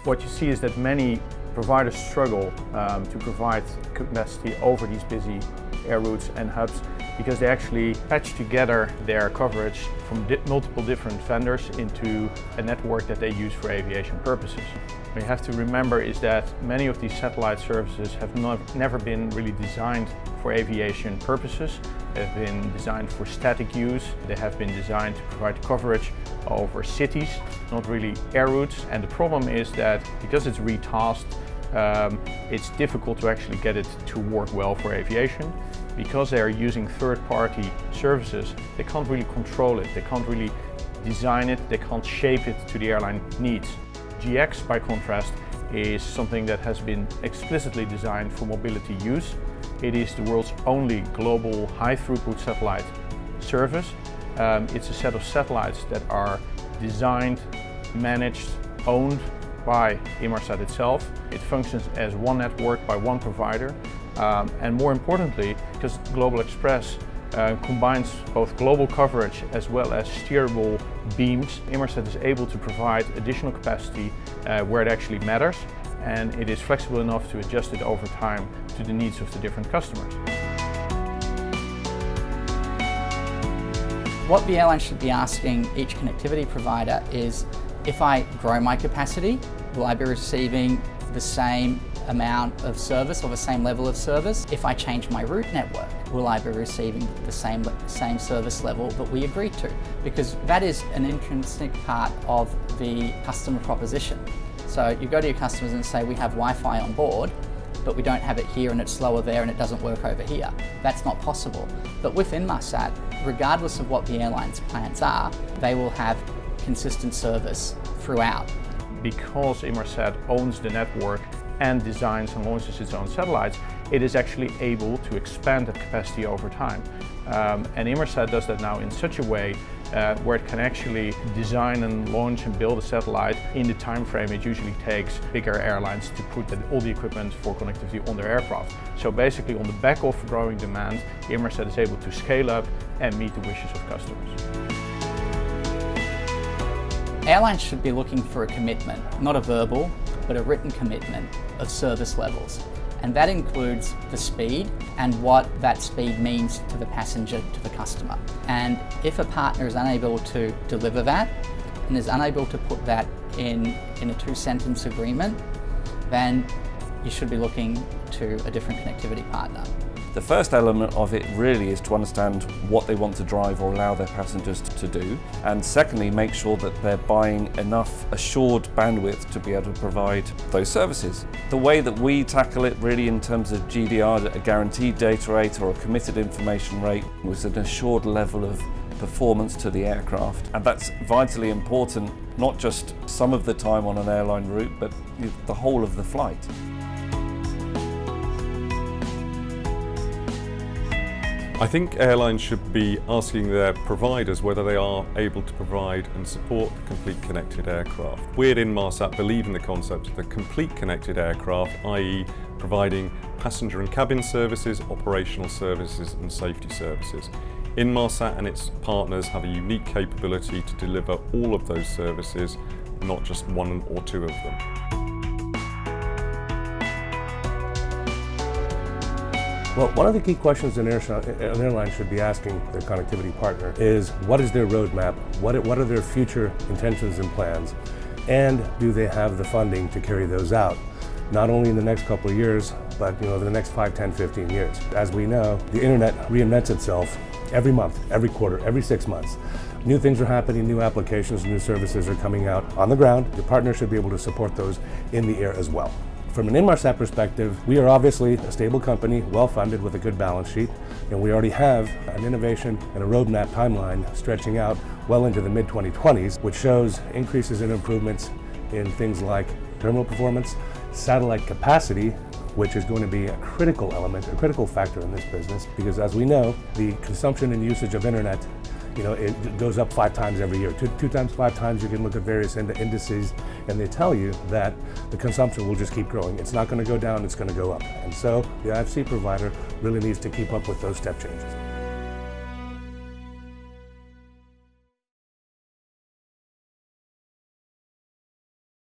What you see is that many providers struggle to provide capacity over these busy air routes and hubs because they actually patch together their coverage from multiple different vendors into a network that they use for aviation purposes. What you have to remember is that many of these satellite services have never been really designed for aviation purposes. They've been designed for static use. They have been designed to provide coverage over cities, not really air routes. And the problem is that because it's retasked, it's difficult to actually get it to work well for aviation. Because they are using third-party services, they can't really control it, they can't really design it, they can't shape it to the airline needs. GX, by contrast, is something that has been explicitly designed for mobility use. It is the world's only global high-throughput satellite service. It's a set of satellites that are designed, managed, owned by Inmarsat itself. It functions as one network by one provider. And more importantly, because Global Express combines both global coverage as well as steerable beams, Inmarsat is able to provide additional capacity where it actually matters, and it is flexible enough to adjust it over time to the needs of the different customers. What the airline should be asking each connectivity provider is, if I grow my capacity, will I be receiving the same amount of service or the same level of service? If I change my route network, will I be receiving the same service level that we agreed to? Because that is an intrinsic part of the customer proposition. So you go to your customers and say, we have Wi-Fi on board, but we don't have it here and it's slower there and it doesn't work over here. That's not possible. But with Inmarsat, regardless of what the airline's plans are, they will have consistent service throughout. Because Inmarsat owns the network and designs and launches its own satellites, it is actually able to expand that capacity over time. And Inmarsat does that now in such a way where it can actually design and launch and build a satellite in the time frame it usually takes bigger airlines to put all the equipment for connectivity on their aircraft. So basically, on the back of growing demand, Inmarsat is able to scale up and meet the wishes of customers. Airlines should be looking for a commitment, not a verbal, but a written commitment of service levels. And that includes the speed and what that speed means to the passenger, to the customer. And if a partner is unable to deliver that and is unable to put that in a two-sentence agreement, then you should be looking to a different connectivity partner. The first element of it really is to understand what they want to drive or allow their passengers to do. And secondly, make sure that they're buying enough assured bandwidth to be able to provide those services. The way that we tackle it really in terms of GDR, a guaranteed data rate or a committed information rate, was an assured level of performance to the aircraft. And that's vitally important, not just some of the time on an airline route, but the whole of the flight. I think airlines should be asking their providers whether they are able to provide and support complete connected aircraft. We at Inmarsat believe in the concept of the complete connected aircraft, i.e. providing passenger and cabin services, operational services and safety services. Inmarsat and its partners have a unique capability to deliver all of those services, not just one or two of them. Well, one of the key questions an airline should be asking their connectivity partner is, what is their roadmap? What are their future intentions and plans? And do they have the funding to carry those out? Not only in the next couple of years, but the next 5, 10, 15 years. As we know, the internet reinvents itself every month, every quarter, every 6 months. New things are happening, new applications, new services are coming out on the ground. Your partner should be able to support those in the air as well. From an Inmarsat perspective, we are obviously a stable company, well-funded with a good balance sheet, and we already have an innovation and a roadmap timeline stretching out well into the mid-2020s, which shows increases and improvements in things like terminal performance, satellite capacity, which is going to be a critical element, a critical factor in this business, because as we know, the consumption and usage of internet it goes up 5 times every year. 2 times, 5 times. You can look at various indices, and they tell you that the consumption will just keep growing. It's not going to go down, it's going to go up. And so the IFC provider really needs to keep up with those step changes.